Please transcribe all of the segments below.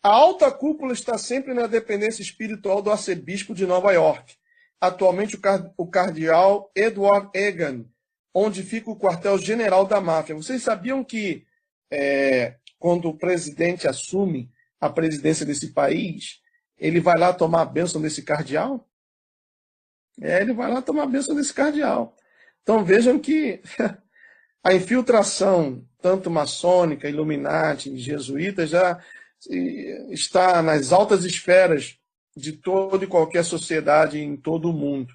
A alta cúpula está sempre na dependência espiritual do arcebispo de Nova York, atualmente o cardeal Edward Egan, onde fica o quartel-general da máfia. Vocês sabiam que quando o presidente assume a presidência desse país, ele vai lá tomar a bênção desse cardeal? Ele vai lá tomar a bênção desse cardeal. Então vejam que a infiltração, tanto maçônica, Illuminati, jesuíta, já está nas altas esferas de toda e qualquer sociedade em todo o mundo.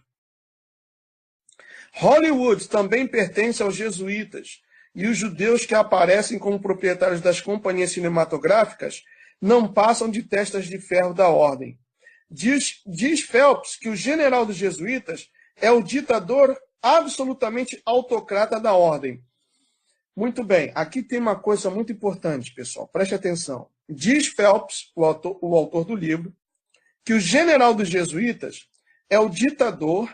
Hollywood também pertence aos jesuítas, e os judeus que aparecem como proprietários das companhias cinematográficas não passam de testas de ferro da ordem. Diz Phelps que o general dos jesuítas é o ditador absolutamente autocrata da ordem. Muito bem, aqui tem uma coisa muito importante, pessoal, preste atenção. Diz Phelps, o autor do livro, que o general dos jesuítas é o ditador,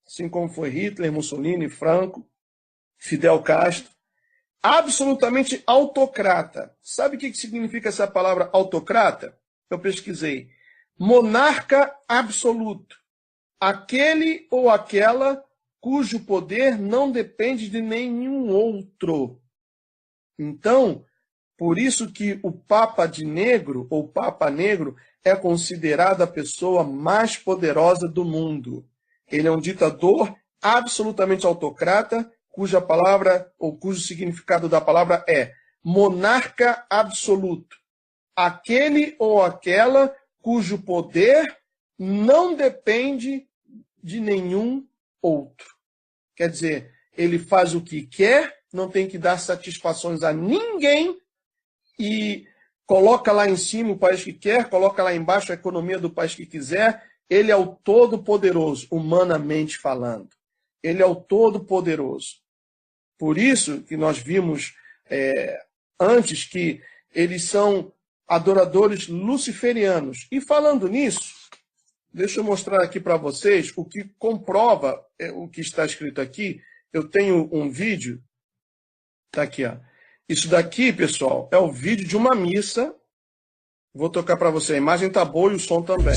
assim como foi Hitler, Mussolini, Franco, Fidel Castro, absolutamente autocrata. Sabe o que significa essa palavra autocrata? Eu pesquisei. Monarca absoluto. Aquele ou aquela cujo poder não depende de nenhum outro. Então, por isso que o Papa Negro é considerado a pessoa mais poderosa do mundo. Ele é um ditador absolutamente autocrata, cuja palavra, ou cujo significado da palavra é monarca absoluto. Aquele ou aquela cujo poder não depende de nenhum outro. Quer dizer, ele faz o que quer, não tem que dar satisfações a ninguém e coloca lá em cima o país que quer, coloca lá embaixo a economia do país que quiser. Ele é o todo-poderoso, humanamente falando. Ele é o todo-poderoso. Por isso que nós vimos antes que eles são adoradores luciferianos. E falando nisso, deixa eu mostrar aqui para vocês o que comprova o que está escrito aqui. Eu tenho um vídeo, está aqui, ó. Isso daqui, pessoal, é o vídeo de uma missa. Vou tocar para você. A imagem está boa e o som também.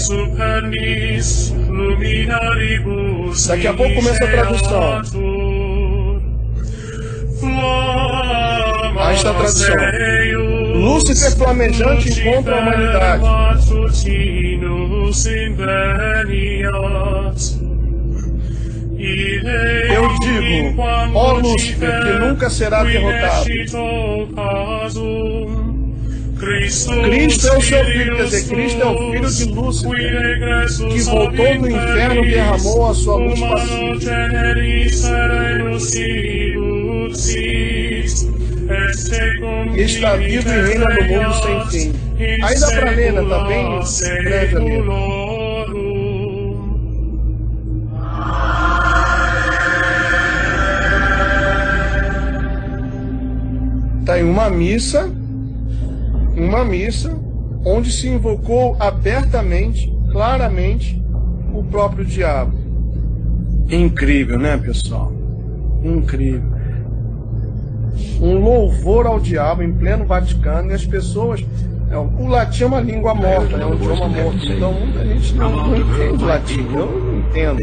Daqui a pouco começa a tradução. Aí está a tradução. Lúcifer flamejante encontra a humanidade. Eu digo, ó Lúcifer, que nunca será derrotado. Cristo é o seu filho, quer dizer, Cristo é o filho de Lúcifer, que voltou do inferno e derramou a sua luz pacífica. E está vivo e reina no mundo sem fim. Aí dá para ler, né? Tá bem breve a ler. Está em uma missa onde se invocou abertamente, claramente, o próprio diabo. Incrível, né, pessoal? Incrível. Um louvor ao diabo em pleno Vaticano, e as pessoas... O latim é uma língua morta, é um idioma morto, então muita gente não entende latim, eu não entendo,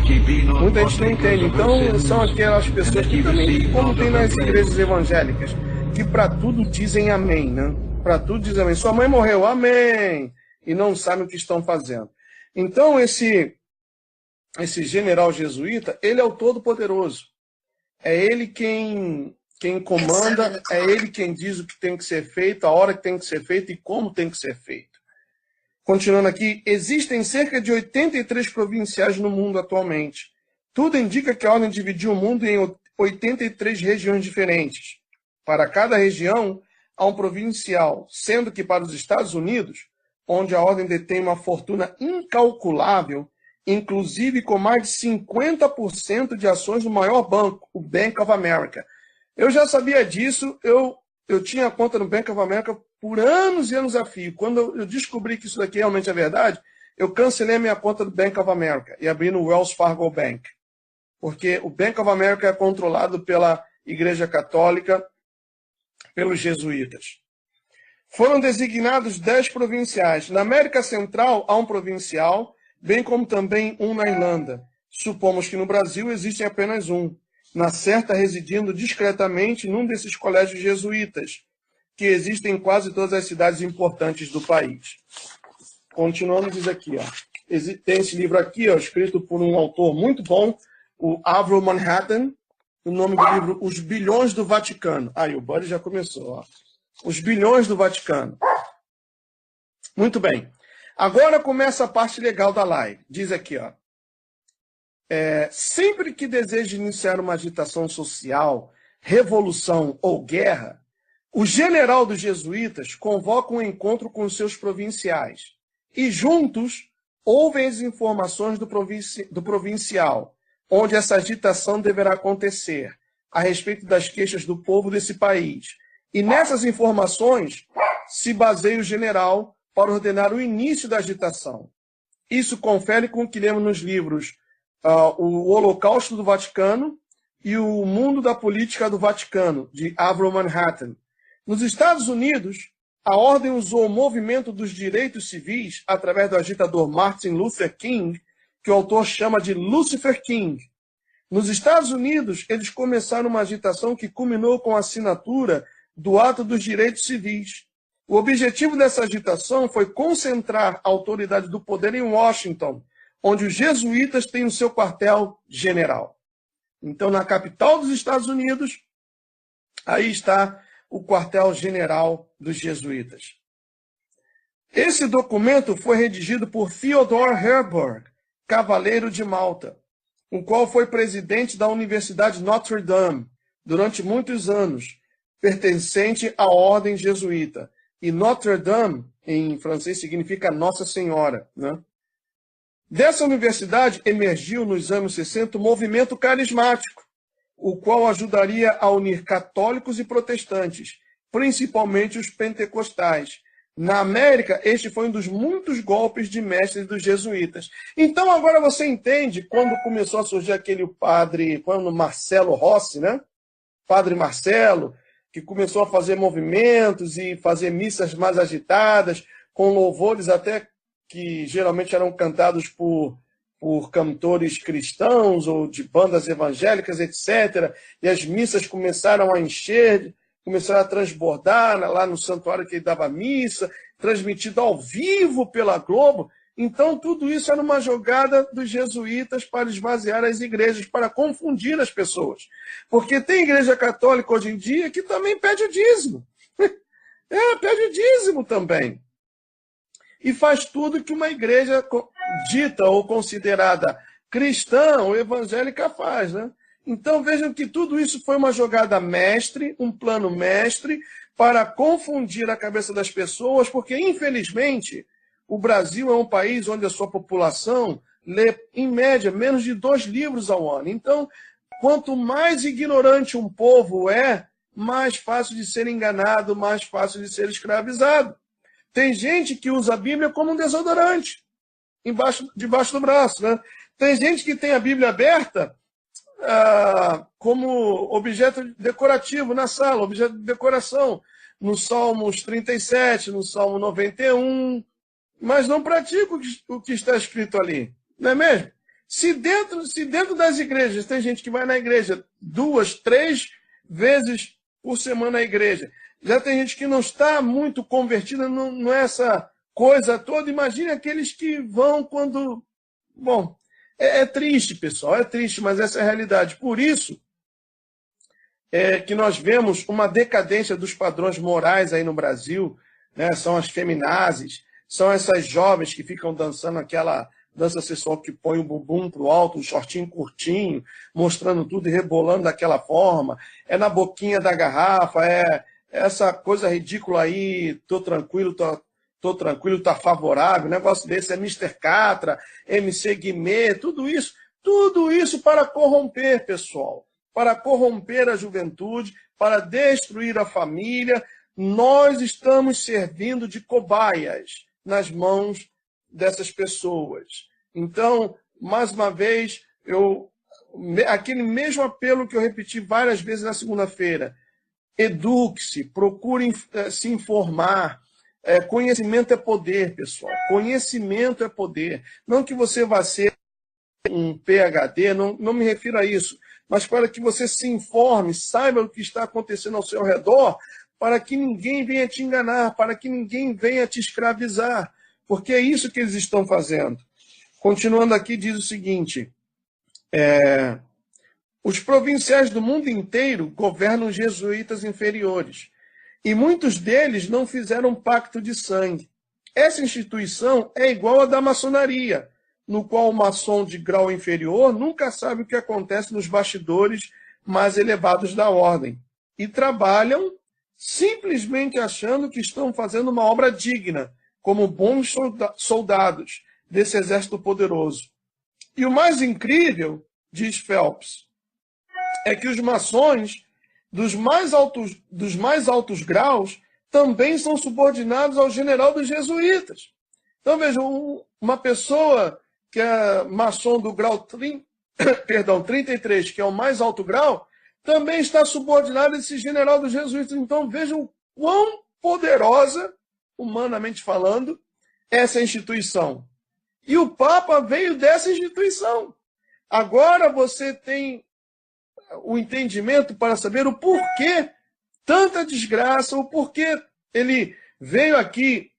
muita gente não entende, então são aquelas pessoas que também, como tem nas igrejas evangélicas, que para tudo dizem amém, né? Para tudo dizem amém. Sua mãe morreu, amém! E não sabem o que estão fazendo. Então esse general jesuíta, ele é o Todo-Poderoso. É ele quem comanda, é ele quem diz o que tem que ser feito, a hora que tem que ser feito e como tem que ser feito. Continuando aqui, existem cerca de 83 provinciais no mundo atualmente. Tudo indica que a ordem dividiu o mundo em 83 regiões diferentes. Para cada região, há um provincial, sendo que para os Estados Unidos, onde a ordem detém uma fortuna incalculável, inclusive com mais de 50% de ações do maior banco, o Bank of America. Eu já sabia disso, eu tinha conta no Bank of America por anos e anos a fio. Quando eu descobri que isso daqui realmente é verdade, eu cancelei a minha conta do Bank of America e abri no Wells Fargo Bank. Porque o Bank of America é controlado pela Igreja Católica, pelos jesuítas. Foram designados 10 provinciais. Na América Central, há um provincial, bem como também um na Irlanda. Supomos que no Brasil existe apenas um, na certa residindo discretamente num desses colégios jesuítas, que existem em quase todas as cidades importantes do país. Continuando, diz aqui, ó. Tem esse livro aqui, ó, escrito por um autor muito bom, o Avril Manhattan. O nome do livro, Os Bilhões do Vaticano. Aí, o Buddy já começou, ó. Os Bilhões do Vaticano. Muito bem. Agora começa a parte legal da live. Diz aqui, ó. Sempre que deseja iniciar uma agitação social, revolução ou guerra, o general dos jesuítas convoca um encontro com os seus provinciais. E juntos ouvem as informações do provincial, onde essa agitação deverá acontecer, a respeito das queixas do povo desse país. E nessas informações se baseia o general para ordenar o início da agitação. Isso confere com o que lemos nos livros O Holocausto do Vaticano e O Mundo da Política do Vaticano, de Avril Manhattan. Nos Estados Unidos, a ordem usou o movimento dos direitos civis através do agitador Martin Luther King, que o autor chama de Lucifer King. Nos Estados Unidos, eles começaram uma agitação que culminou com a assinatura do Ato dos Direitos Civis. O objetivo dessa agitação foi concentrar a autoridade do poder em Washington, onde os jesuítas têm o seu quartel-general. Então, na capital dos Estados Unidos, aí está o quartel-general dos jesuítas. Esse documento foi redigido por Theodore Herberg, cavaleiro de Malta, o qual foi presidente da Universidade Notre Dame durante muitos anos, pertencente à ordem jesuíta. E Notre Dame, em francês, significa Nossa Senhora, né? Dessa universidade emergiu, nos anos 60, o movimento carismático, o qual ajudaria a unir católicos e protestantes, principalmente os pentecostais. Na América, este foi um dos muitos golpes de mestres dos jesuítas. Então, agora você entende quando começou a surgir aquele padre, quando Marcelo Rossi, né? Padre Marcelo, que começou a fazer movimentos e fazer missas mais agitadas, com louvores até que geralmente eram cantados por cantores cristãos ou de bandas evangélicas, etc. E as missas começaram a encher, começaram a transbordar lá no santuário que ele dava missa, transmitido ao vivo pela Globo. Então, tudo isso era uma jogada dos jesuítas para esvaziar as igrejas, para confundir as pessoas. Porque tem igreja católica hoje em dia que também pede o dízimo. Pede o dízimo também. E faz tudo que uma igreja dita ou considerada cristã ou evangélica faz, né? Então vejam que tudo isso foi uma jogada mestre, um plano mestre, para confundir a cabeça das pessoas, porque, infelizmente, o Brasil é um país onde a sua população lê, em média, menos de 2 livros ao ano. Então, quanto mais ignorante um povo é, mais fácil de ser enganado, mais fácil de ser escravizado. Tem gente que usa a Bíblia como um desodorante, debaixo do braço, né? Tem gente que tem a Bíblia aberta como objeto decorativo na sala, objeto de decoração, no Salmos 37, no Salmo 91, mas não pratica o que está escrito ali, não é mesmo? Se dentro das igrejas tem gente que vai na igreja 2, 3 vezes por semana à igreja, já tem gente que não está muito convertida, não é essa coisa toda. Imagine aqueles que vão quando... Bom, é triste, pessoal, é triste, mas essa é a realidade. Por isso que nós vemos uma decadência dos padrões morais aí no Brasil, né? São as feminazes, são essas jovens que ficam dançando aquela dança sexual que põe o bumbum para o alto, um shortinho curtinho, mostrando tudo e rebolando daquela forma. É na boquinha da garrafa, essa coisa ridícula aí, tô tranquilo, tá favorável, negócio desse é Mr. Catra, MC Guimê, tudo isso para corromper, pessoal, para corromper a juventude, para destruir a família. Nós estamos servindo de cobaias nas mãos dessas pessoas. Então, mais uma vez, aquele mesmo apelo que eu repeti várias vezes na segunda-feira, eduque-se, procure se informar. Conhecimento é poder, pessoal. Conhecimento é poder. Não que você vá ser um PhD, não me refiro a isso, mas para que você se informe, saiba o que está acontecendo ao seu redor, para que ninguém venha te enganar, para que ninguém venha te escravizar, porque é isso que eles estão fazendo. Continuando aqui, diz o seguinte: os provinciais do mundo inteiro governam os jesuítas inferiores, e muitos deles não fizeram pacto de sangue. Essa instituição é igual à da maçonaria, no qual o maçom de grau inferior nunca sabe o que acontece nos bastidores mais elevados da ordem, e trabalham simplesmente achando que estão fazendo uma obra digna, como bons soldados desse exército poderoso. E o mais incrível, diz Phelps, é que os maçons dos mais altos graus também são subordinados ao general dos jesuítas. Então, vejam, uma pessoa que é maçom do grau 33, que é o mais alto grau, também está subordinado a esse general dos jesuítas. Então, vejam quão poderosa, humanamente falando, essa instituição. E o Papa veio dessa instituição. Agora você tem o entendimento para saber o porquê tanta desgraça, o porquê ele veio aqui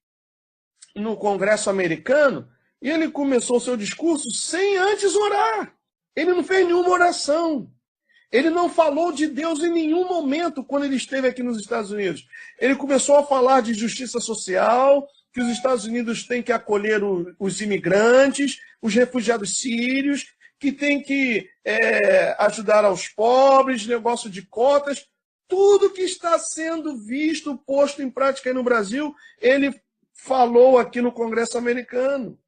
no Congresso americano e ele começou o seu discurso sem antes orar. Ele não fez nenhuma oração. Ele não falou de Deus em nenhum momento quando ele esteve aqui nos Estados Unidos. Ele começou a falar de justiça social, que os Estados Unidos têm que acolher os imigrantes, os refugiados sírios, que tem que ajudar aos pobres, negócio de cotas. Tudo que está sendo visto, posto em prática aí no Brasil, ele falou aqui no Congresso americano.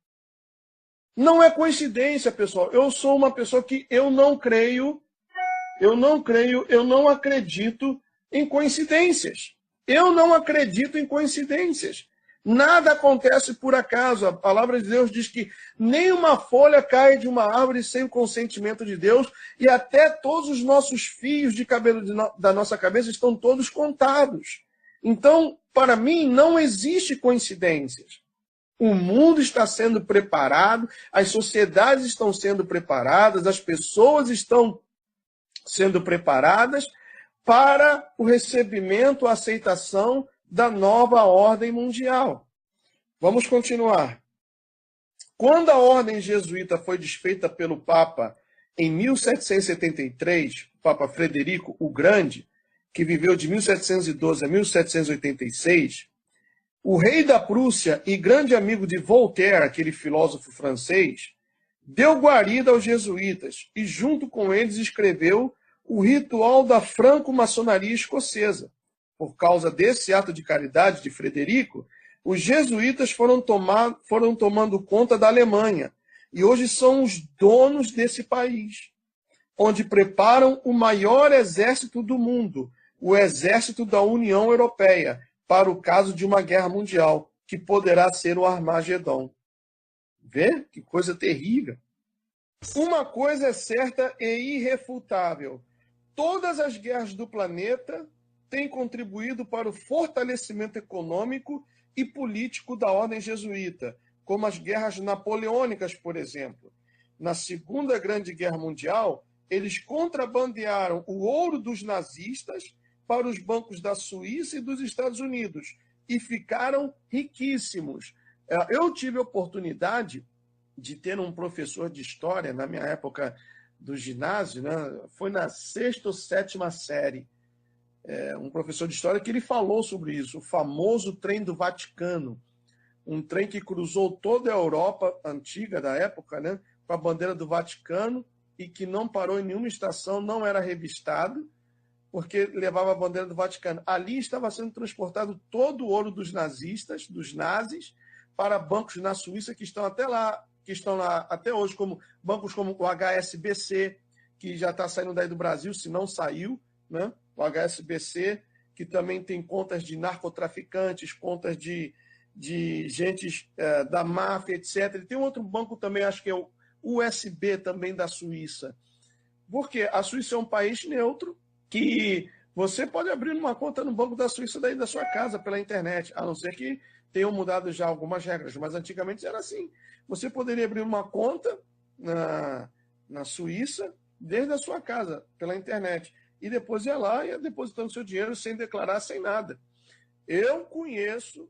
Não é coincidência, pessoal. Eu sou uma pessoa que eu não acredito em coincidências. Eu não acredito em coincidências. Nada acontece por acaso. A palavra de Deus diz que nenhuma folha cai de uma árvore sem o consentimento de Deus, e até todos os nossos fios de cabelo da nossa cabeça estão todos contados. Então, para mim, não existe coincidências. O mundo está sendo preparado, as sociedades estão sendo preparadas, as pessoas estão sendo preparadas para o recebimento, a aceitação da nova ordem mundial. Vamos continuar. Quando a ordem jesuíta foi desfeita pelo Papa em 1773, o Papa Frederico o Grande, que viveu de 1712 a 1786, o rei da Prússia e grande amigo de Voltaire, aquele filósofo francês, deu guarida aos jesuítas e, junto com eles, escreveu o ritual da franco-maçonaria escocesa. Por causa desse ato de caridade de Frederico, os jesuítas foram tomando conta da Alemanha e hoje são os donos desse país, onde preparam o maior exército do mundo, o exército da União Europeia, para o caso de uma guerra mundial, que poderá ser o Armagedon. Vê? Que coisa terrível. Uma coisa é certa e irrefutável. Todas as guerras do planeta têm contribuído para o fortalecimento econômico e político da ordem jesuíta, como as guerras napoleônicas, por exemplo. Na Segunda Grande Guerra Mundial, eles contrabandearam o ouro dos nazistas para os bancos da Suíça e dos Estados Unidos e ficaram riquíssimos. Eu tive a oportunidade de ter um professor de história na minha época do ginásio, né? Foi na 6ª ou 7ª série, um professor de história que ele falou sobre isso, o famoso trem do Vaticano, um trem que cruzou toda a Europa antiga da época, né, com a bandeira do Vaticano e que não parou em nenhuma estação, não era revistado, porque levava a bandeira do Vaticano. Ali estava sendo transportado todo o ouro dos nazistas, dos nazis, para bancos na Suíça que estão lá até hoje, como bancos como o HSBC, que já está saindo daí do Brasil, se não saiu, né? O HSBC, que também tem contas de narcotraficantes, contas de gente da máfia, etc. E tem um outro banco também, acho que é o USB, também da Suíça. Porque a Suíça é um país neutro, que Você pode abrir uma conta no Banco da Suíça daí da sua casa, pela internet, a não ser que tenham mudado já algumas regras, mas antigamente era assim. Você poderia abrir uma conta na Suíça desde a sua casa, pela internet, e depois ia lá e ia depositando seu dinheiro sem declarar, sem nada. Eu conheço,